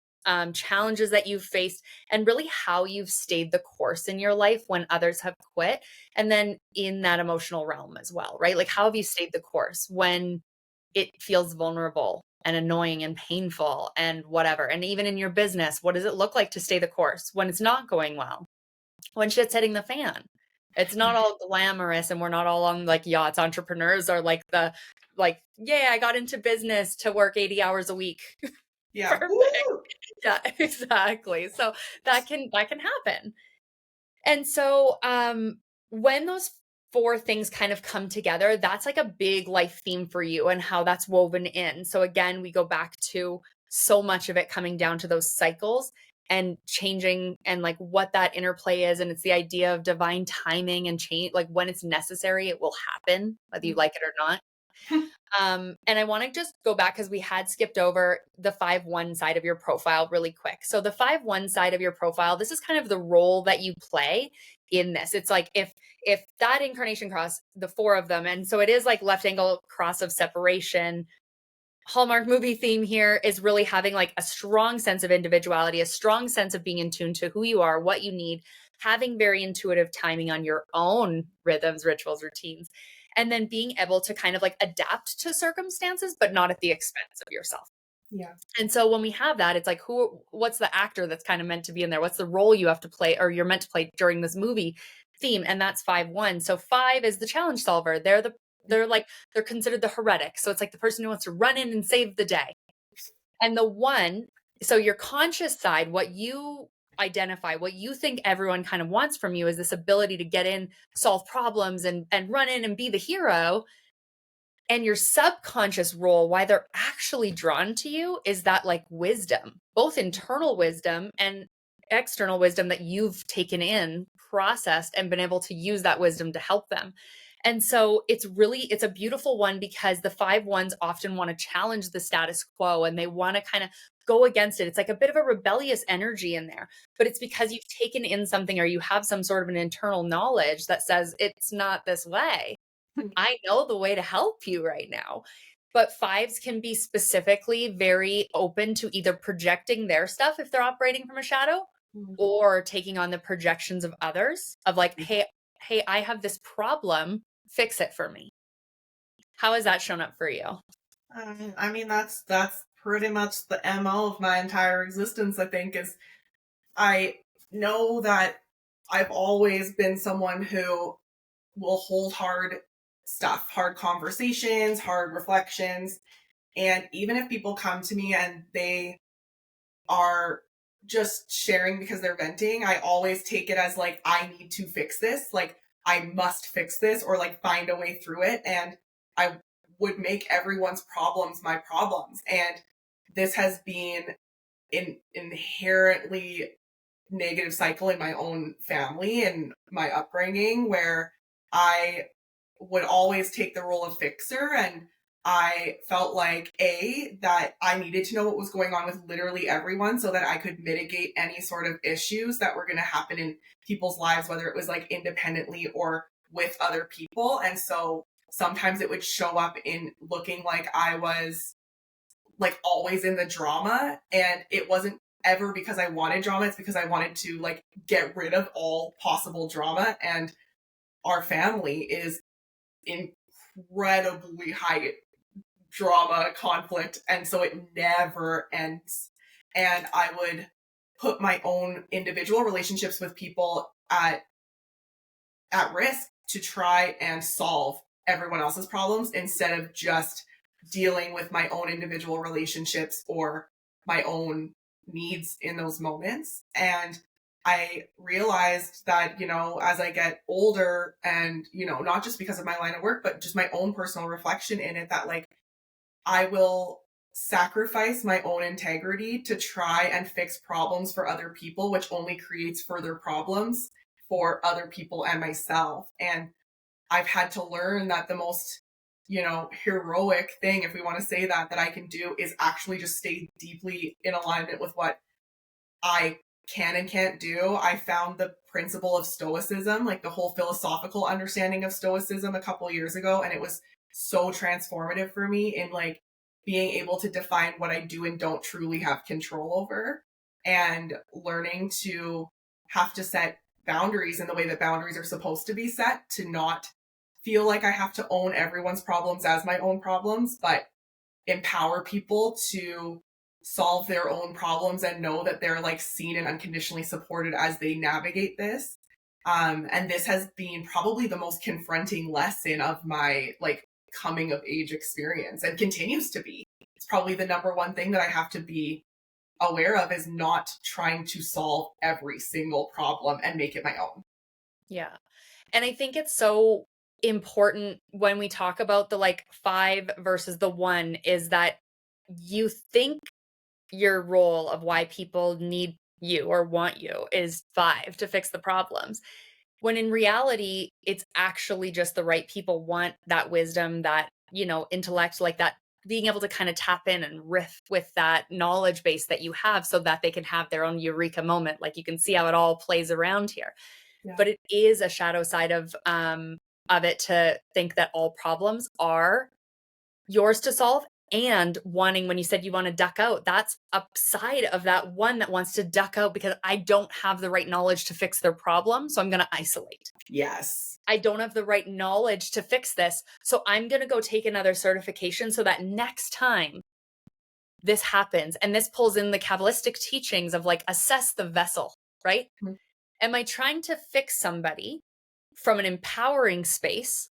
challenges that you've faced, and really how you've stayed the course in your life when others have quit. And then in that emotional realm as well, right? Like how have you stayed the course when it feels vulnerable and annoying and painful and whatever? And even in your business, what does it look like to stay the course when it's not going well? When shit's hitting the fan? It's not all glamorous, and we're not all on like yachts. Entrepreneurs are like the like, yeah, I got into business to work 80 hours a week. Yeah. Perfect. Woo! Yeah, exactly. So that can happen. And so when those four things kind of come together, that's like a big life theme for you and how that's woven in. So again, we go back to so much of it coming down to those cycles and changing and like what that interplay is. And it's the idea of divine timing and change, like when it's necessary, it will happen, whether you like it or not. And I want to just go back because we had skipped over the 5-1 side of your profile really quick. So the 5-1 side of your profile, this is kind of the role that you play in this. It's like if that incarnation cross, the four of them, and so it is like left angle cross of separation. Hallmark movie theme here is really having like a strong sense of individuality, a strong sense of being in tune to who you are, what you need, having very intuitive timing on your own rhythms, rituals, routines, and then being able to kind of like adapt to circumstances, but not at the expense of yourself. Yeah. And so when we have that, it's like, what's the actor that's kind of meant to be in there? What's the role you have to play, or you're meant to play during this movie theme? And that's 5-1. So 5 is the challenge solver. They're considered the heretic. So it's like the person who wants to run in and save the day. And the 1, so your conscious side, what you identify, what you think everyone kind of wants from you is this ability to get in, solve problems, and run in and be the hero. And your subconscious role, why they're actually drawn to you, is that like wisdom, both internal wisdom and external wisdom that you've taken in, processed, and been able to use that wisdom to help them. And so it's a beautiful one because the 5-1s often want to challenge the status quo and they want to kind of go against it. It's like a bit of a rebellious energy in there, but it's because you've taken in something, or you have some sort of an internal knowledge that says it's not this way. I know the way to help you right now. But 5s can be specifically very open to either projecting their stuff if they're operating from a shadow, or taking on the projections of others of like, hey, I have this problem, fix it for me. How has that shown up for you? I mean, that's pretty much the MO of my entire existence, I think, is I know that I've always been someone who will hold hard stuff, hard conversations, hard reflections. And even if people come to me and they are just sharing because they're venting, I always take it as like, I need to fix this. Like, I must fix this, or like find a way through it. And I would make everyone's problems my problems. And this has been an inherently negative cycle in my own family and my upbringing, where I would always take the role of fixer, and I felt like that I needed to know what was going on with literally everyone so that I could mitigate any sort of issues that were going to happen in people's lives, whether it was like independently or with other people. And so sometimes it would show up in looking like I was like always in the drama, and it wasn't ever because I wanted drama. It's because I wanted to like get rid of all possible drama. And our family is incredibly high drama conflict, and so it never ends. And I would put my own individual relationships with people at risk to try and solve everyone else's problems instead of just dealing with my own individual relationships or my own needs in those moments. And I realized that, you know, as I get older and, you know, not just because of my line of work, but just my own personal reflection in it, that like I will sacrifice my own integrity to try and fix problems for other people, which only creates further problems for other people and myself. And I've had to learn that the most, you know, heroic thing, if we want to say that, that I can do is actually just stay deeply in alignment with what I can and can't do. I found the principle of stoicism, like the whole philosophical understanding of stoicism a couple years ago. And it was so transformative for me in like being able to define what I do and don't truly have control over, and learning to have to set boundaries in the way that boundaries are supposed to be set, to not feel like I have to own everyone's problems as my own problems, but empower people to solve their own problems and know that they're like seen and unconditionally supported as they navigate this. And this has been probably the most confronting lesson of my like coming of age experience, and continues to be. It's probably the number one thing that I have to be aware of, is not trying to solve every single problem and make it my own. Yeah. And I think it's so important when we talk about the like 5 versus the 1, is that you think your role of why people need you or want you is 5 to fix the problems. When in reality, it's actually just the right people want that wisdom, that, you know, intellect, like that, being able to kind of tap in and riff with that knowledge base that you have so that they can have their own eureka moment. Like you can see how it all plays around here. Yeah. But it is a shadow side of it to think that all problems are yours to solve, and wanting, when you said you want to duck out, that's a side of that one that wants to duck out because I don't have the right knowledge to fix their problem, so I'm going to isolate. Yes. I don't have the right knowledge to fix this, so I'm going to go take another certification so that next time this happens, and this pulls in the Kabbalistic teachings of like assess the vessel, right? Mhm. Am I trying to fix somebody from an empowering space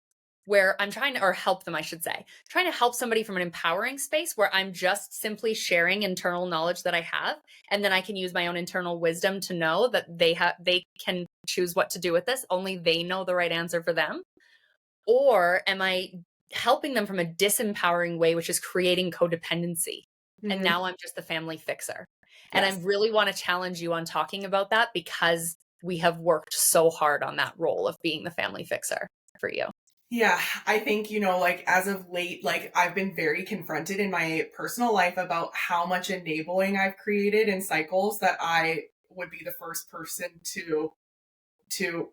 where I'm trying to, or help them, I should say, trying to help somebody from an empowering space where I'm just simply sharing internal knowledge that I have, and then I can use my own internal wisdom to know that they can choose what to do with this. Only they know the right answer for them. Or am I helping them from a disempowering way, which is creating codependency? And Mhm. now I'm just the family fixer. And I Yes. really want to challenge you on talking about that, because we have worked so hard on that role of being the family fixer for you. Yeah, I think, you know, like as of late, like I've been very confronted in my personal life about how much enabling I've created in cycles that I would be the first person to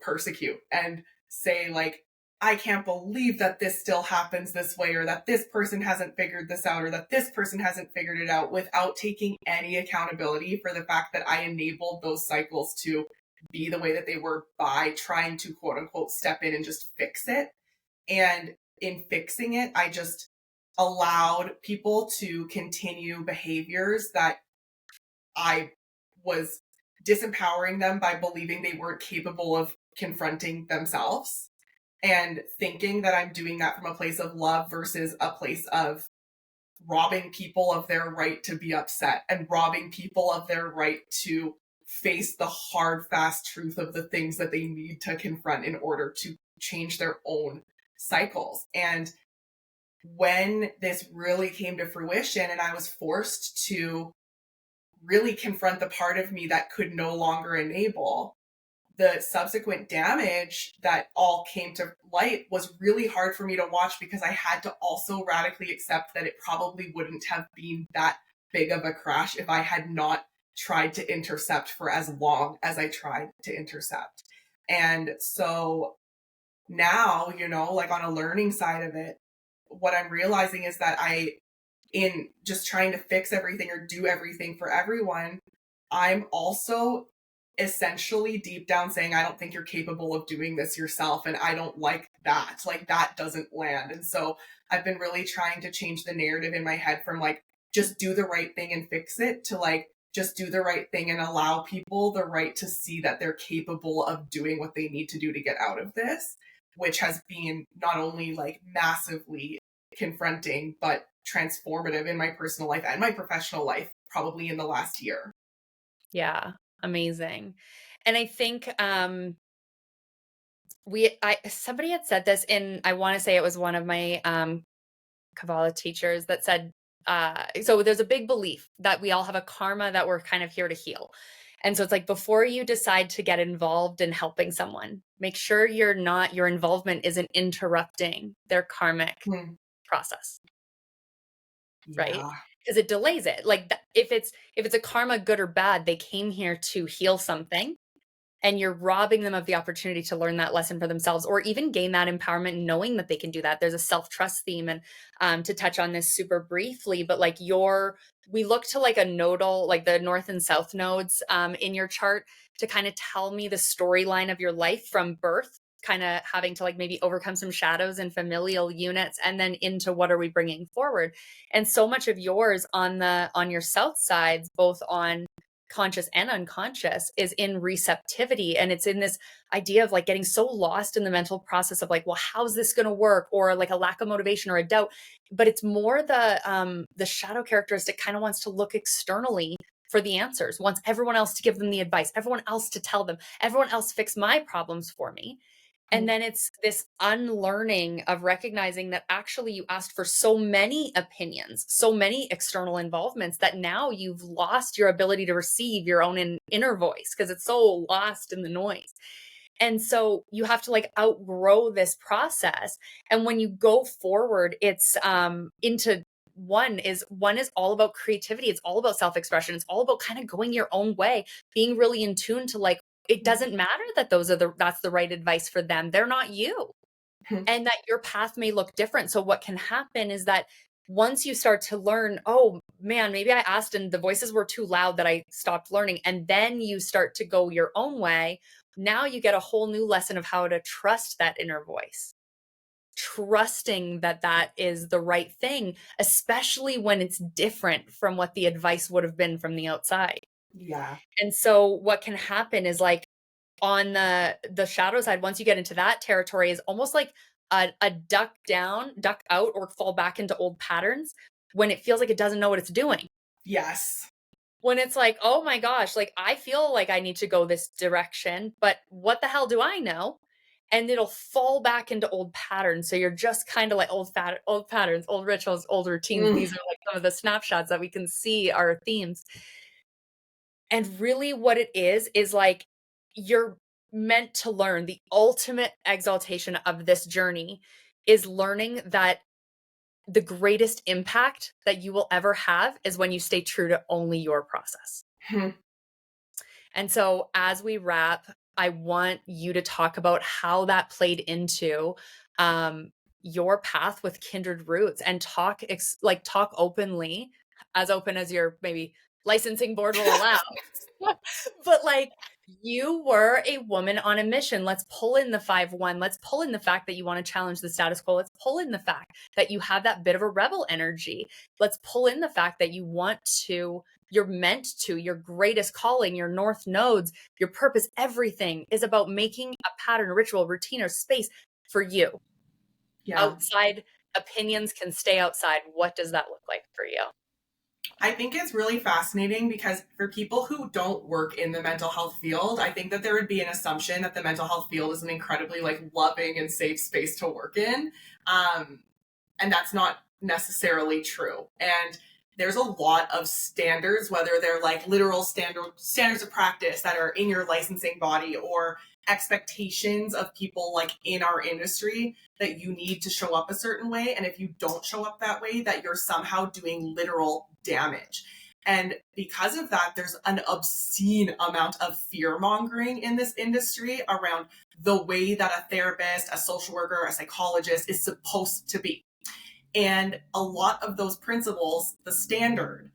persecute and say like, I can't believe that this still happens this way, or that this person hasn't figured this out, or that this person hasn't figured it out, without taking any accountability for the fact that I enabled those cycles to be the way that they were by trying to quote unquote step in and just fix it. And in fixing it, I just allowed people to continue behaviors that I was disempowering them by believing they weren't capable of confronting themselves, and thinking that I'm doing that from a place of love versus a place of robbing people of their right to be upset, and robbing people of their right to face the hard, fast truth of the things that they need to confront in order to change their own cycles. And when this really came to fruition and I was forced to really confront the part of me that could no longer enable, the subsequent damage that all came to light was really hard for me to watch, because I had to also radically accept that it probably wouldn't have been that big of a crash if I had not tried to intercept for as long as I tried to intercept. And so now, you know, like on a learning side of it, what I'm realizing is that in just trying to fix everything or do everything for everyone, I'm also essentially deep down saying, I don't think you're capable of doing this yourself. And I don't like that. Like that doesn't land. And so I've been really trying to change the narrative in my head from like, just do the right thing and fix it to like, just do the right thing and allow people the right to see that they're capable of doing what they need to do to get out of this, which has been not only like massively confronting, but transformative in my personal life and my professional life, probably in the last year. Yeah, amazing. And I think somebody had said this in, I want to say it was one of my Kabbalah teachers that said, so there's a big belief that we all have a karma that we're kind of here to heal. And so it's like before you decide to get involved in helping someone, make sure your involvement isn't interrupting their karmic Hmm. process, right? Yeah. Because it delays it. Like if it's a karma good or bad, they came here to heal something and you're robbing them of the opportunity to learn that lesson for themselves or even gain that empowerment knowing that they can do that. There's a self-trust theme. And to touch on this super briefly, but like we look to like a nodal, like the north and south nodes in your chart to kind of tell me the storyline of your life from birth, kind of having to like maybe overcome some shadows and familial units and then into what are we bringing forward. And so much of yours on your south sides, both on conscious and unconscious, is in receptivity, and it's in this idea of like getting so lost in the mental process of like, well, how's this going to work, or like a lack of motivation or a doubt. But it's more the shadow characteristic kind of wants to look externally for the answers, wants everyone else to give them the advice, everyone else to tell them, everyone else fix my problems for me. And then it's this unlearning of recognizing that actually you asked for so many opinions, so many external involvements that now you've lost your ability to receive your own inner voice because it's so lost in the noise. And so you have to like outgrow this process. And when you go forward, it's into one is all about creativity. It's all about self-expression. It's all about kind of going your own way, being really in tune to like, it doesn't matter that that's the right advice for them. They're not you. Hmm. And that your path may look different. So what can happen is that once you start to learn, oh man, maybe I asked and the voices were too loud that I stopped learning. And then you start to go your own way. Now you get a whole new lesson of how to trust that inner voice, trusting that that is the right thing, especially when it's different from what the advice would have been from the outside. Yeah. And so what can happen is like on the shadow side, once you get into that territory, is almost like a duck down, duck out, or fall back into old patterns when it feels like it doesn't know what it's doing. Yes. When it's like, oh my gosh, like I feel like I need to go this direction, but what the hell do I know? And it'll fall back into old patterns. So you're just kind of like old patterns, old rituals, old routines. Mm. These are like some of the snapshots that we can see are themes. And really what it is like you're meant to learn. The ultimate exaltation of this journey is learning that the greatest impact that you will ever have is when you stay true to only your process. Hmm. And so as we wrap, I want you to talk about how that played into your path with Kindred Roots and talk openly, as open as your maybe licensing board will allow. But like you were a woman on a mission. Let's pull in the 5-1. Let's pull in the fact that you want to challenge the status quo. Let's pull in the fact that you have that bit of a rebel energy. Let's pull in the fact that you're meant to, your greatest calling, your north nodes, your purpose, everything is about making a pattern, a ritual, routine, or space for you. Yeah. Outside opinions can stay outside. What does that look like for you? I think it's really fascinating because for people who don't work in the mental health field, I think that there would be an assumption that the mental health field is an incredibly like loving and safe space to work in. And that's not necessarily true. And there's a lot of standards, whether they're like literal standards of practice that are in your licensing body or expectations of people like in our industry that you need to show up a certain way. And if you don't show up that way, that you're somehow doing literal damage. And because of that, there's an obscene amount of fear mongering in this industry around the way that a therapist, a social worker, a psychologist is supposed to be. And a lot of those principles, the standard,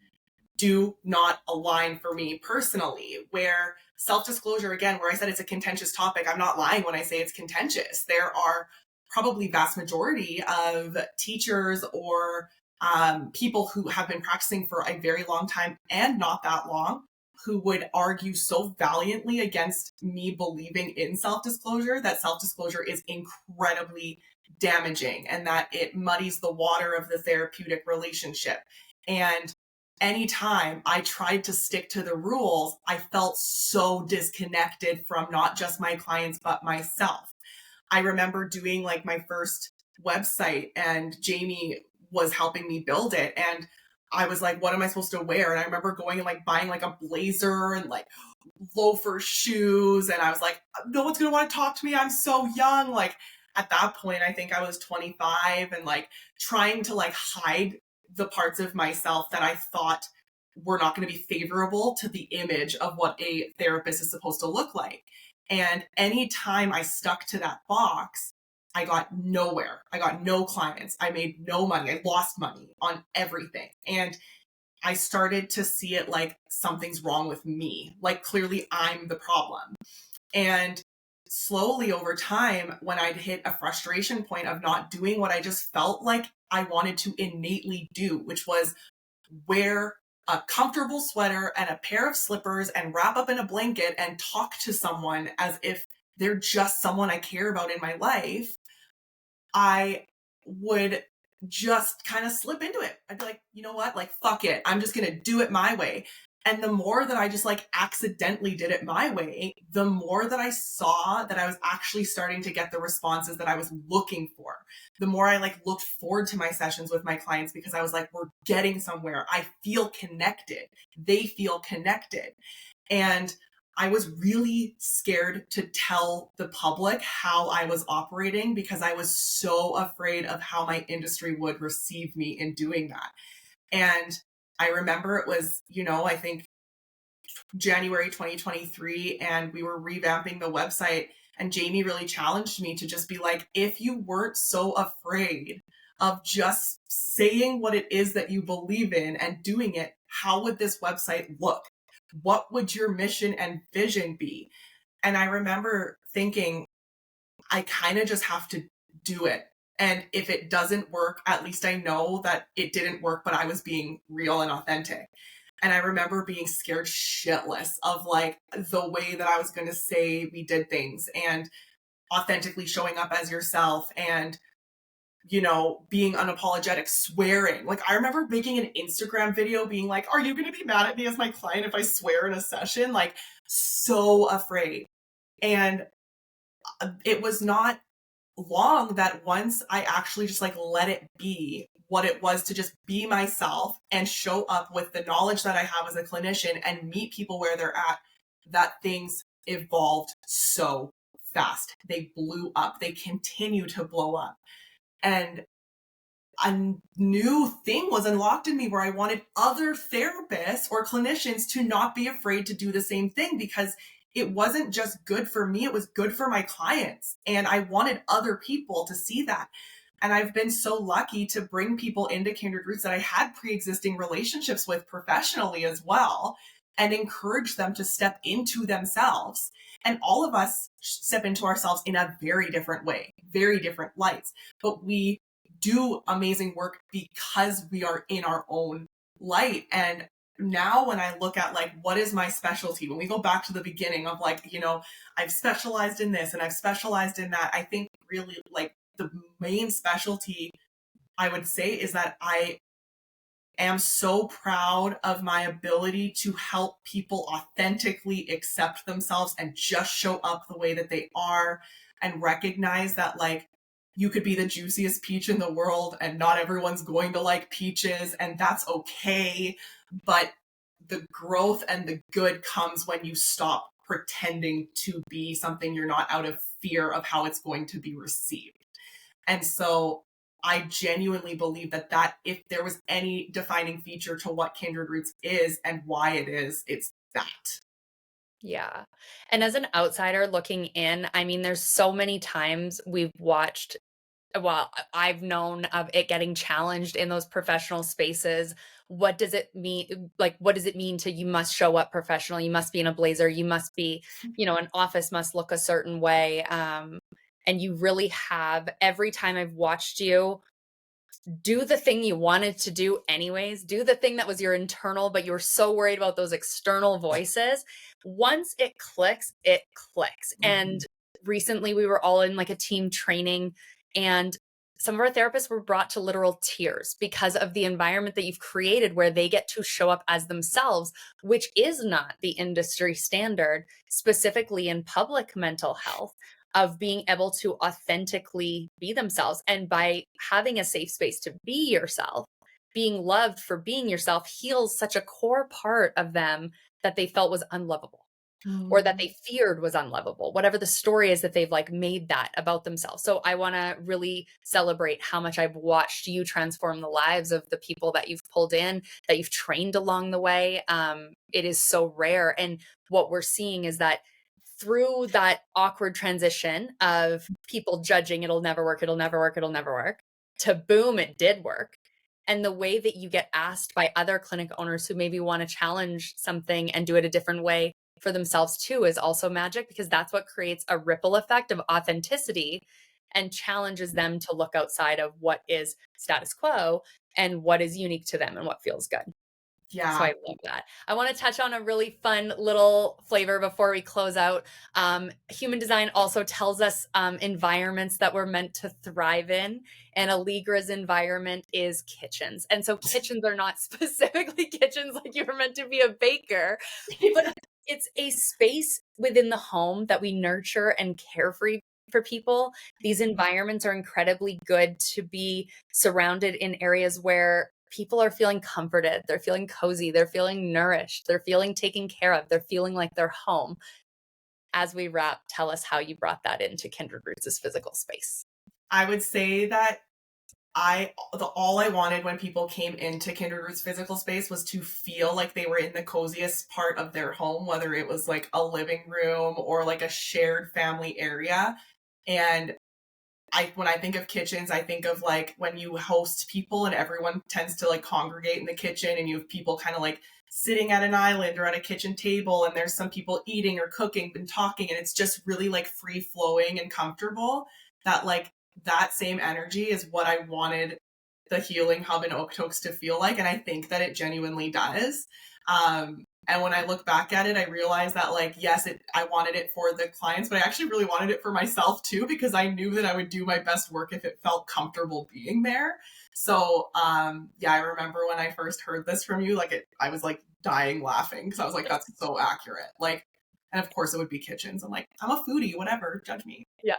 do not align for me personally. Where self-disclosure, again, where I said it's a contentious topic, I'm not lying when I say it's contentious. There are probably vast majority of teachers or people who have been practicing for a very long time and not that long, who would argue so valiantly against me believing in self-disclosure, that self-disclosure is incredibly damaging and that it muddies the water of the therapeutic relationship. And anytime I tried to stick to the rules, I felt so disconnected from not just my clients, but myself. I remember doing like my first website, and Jamie was helping me build it. And I was like, what am I supposed to wear? And I remember going and like buying like a blazer and like loafer shoes. And I was like, no one's going to want to talk to me. I'm so young. Like at that point, I think I was 25, and like trying to like hide the parts of myself that I thought were not going to be favorable to the image of what a therapist is supposed to look like. And anytime I stuck to that box, I got nowhere. I got no clients. I made no money. I lost money on everything. And I started to see it like something's wrong with me. Like clearly I'm the problem. And slowly over time, when I'd hit a frustration point of not doing what I just felt like I wanted to innately do, which was wear a comfortable sweater and a pair of slippers and wrap up in a blanket and talk to someone as if they're just someone I care about in my life, I would just kind of slip into it. I'd be like, you know what? Like, fuck it. I'm just going to do it my way. And the more that I just like accidentally did it my way, the more that I saw that I was actually starting to get the responses that I was looking for. The more I like looked forward to my sessions with my clients, because I was like, we're getting somewhere. I feel connected. They feel connected. And I was really scared to tell the public how I was operating, because I was so afraid of how my industry would receive me in doing that. And I remember it was, I think January 2023, and we were revamping the website, and Jamie really challenged me to just be like, if you weren't so afraid of just saying what it is that you believe in and doing it, how would this website look? What would your mission and vision be? And I remember thinking, I kind of just have to do it. And if it doesn't work, at least I know that it didn't work, but I was being real and authentic. And I remember being scared shitless of like the way that I was going to say we did things, and authentically showing up as yourself, and, being unapologetic, swearing. Like I remember making an Instagram video being like, are you going to be mad at me as my client if I swear in a session? Like so afraid. And it was not long that once I actually just like let it be what it was to just be myself and show up with the knowledge that I have as a clinician and meet people where they're at, that things evolved so fast. They blew up. They continue to blow up. And a new thing was unlocked in me where I wanted other therapists or clinicians to not be afraid to do the same thing, because it wasn't just good for me, it was good for my clients. And I wanted other people to see that. And I've been so lucky to bring people into Kindred Roots that I had pre-existing relationships with professionally as well, and encourage them to step into themselves. And all of us step into ourselves in a very different way, very different lights. But we do amazing work because we are in our own light. And now when I look at like, what is my specialty? When we go back to the beginning of like, I've specialized in this and I've specialized in that, I think really like the main specialty I would say is that I am so proud of my ability to help people authentically accept themselves and just show up the way that they are, and recognize that like you could be the juiciest peach in the world and not everyone's going to like peaches, and that's okay. But the growth and the good comes when you stop pretending to be something you're not, out of fear of how it's going to be received. And so I genuinely believe that if there was any defining feature to what Kindred Roots is and why it is, it's that. Yeah. And as an outsider looking in, I mean, there's so many times we've watched, well, I've known of it getting challenged in those professional spaces. What does it mean? Like, what does it mean to you must show up professional? You must be in a blazer. You must be, an office must look a certain way. And you really have, every time I've watched you, do the thing you wanted to do anyways, do the thing that was your internal, but you were so worried about those external voices. Once it clicks, it clicks. And Mhm. recently we were all in like a team training, and some of our therapists were brought to literal tears because of the environment that you've created where they get to show up as themselves, which is not the industry standard, specifically in public mental health, of being able to authentically be themselves. And by having a safe space to be yourself, being loved for being yourself heals such a core part of them that they felt was unlovable or that Mm. they feared was unlovable, whatever the story is that they've like made that about themselves. So I want to really celebrate how much I've watched you transform the lives of the people that you've pulled in, that you've trained along the way. It is so rare. And what we're seeing is that through that awkward transition of people judging, it'll never work, it'll never work, it'll never work, to boom, it did work. And the way that you get asked by other clinic owners who maybe want to challenge something and do it a different way for themselves too is also magic, because that's what creates a ripple effect of authenticity and challenges them to look outside of what is status quo and what is unique to them and what feels good. So Yeah. I love that. I want to touch on a really fun little flavor before we close out. Human design also tells us environments that we're meant to thrive in, and Allegra's environment is kitchens. And so kitchens are not specifically kitchens like you were meant to be a baker, but it's a space within the home that we nurture and care for people. These environments are incredibly good to be surrounded in areas where people are feeling comforted, they're feeling cozy, they're feeling nourished, they're feeling taken care of, they're feeling like they're home. As we wrap, tell us how you brought that into Kindred Roots' physical space. I would say that all I wanted when people came into Kindred Roots physical space was to feel like they were in the coziest part of their home, whether it was like a living room or like a shared family area. And when I think of kitchens, I think of like when you host people and everyone tends to like congregate in the kitchen, and you have people kind of like sitting at an island or at a kitchen table, and there's some people eating or cooking and talking, and it's just really like free flowing and comfortable. That like that same energy is what I wanted the healing hub in Okotoks to feel like, and I think that it genuinely does. And when I look back at it, I realized that like, yes, I wanted it for the clients, but I actually really wanted it for myself too, because I knew that I would do my best work if it felt comfortable being there. So yeah, I remember when I first heard this from you, like I was like dying laughing because I was like, that's so accurate. Like, and of course it would be kitchens. I'm like, I'm a foodie, whatever, judge me. Yeah.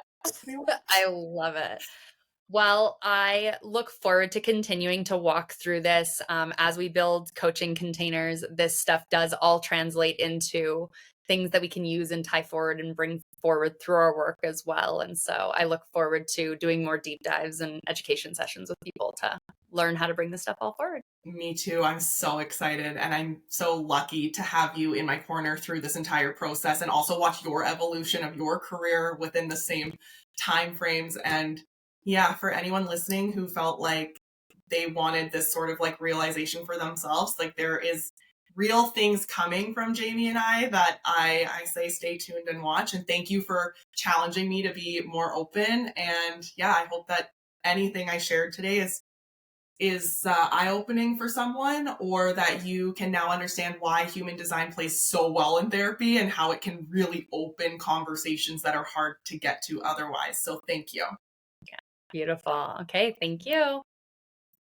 I love it. Well, I look forward to continuing to walk through this as we build coaching containers. This stuff does all translate into things that we can use and tie forward and bring forward through our work as well. And so I look forward to doing more deep dives and education sessions with people to learn how to bring this stuff all forward. Me too. I'm so excited, and I'm so lucky to have you in my corner through this entire process, and also watch your evolution of your career within the same time frames. And yeah, for anyone listening who felt like they wanted this sort of like realization for themselves, like there is real things coming from Jamie and I that I say stay tuned and watch. And thank you for challenging me to be more open. And yeah, I hope that anything I shared today is eye-opening for someone, or that you can now understand why human design plays so well in therapy and how it can really open conversations that are hard to get to otherwise. So thank you. Beautiful. Okay. Thank you.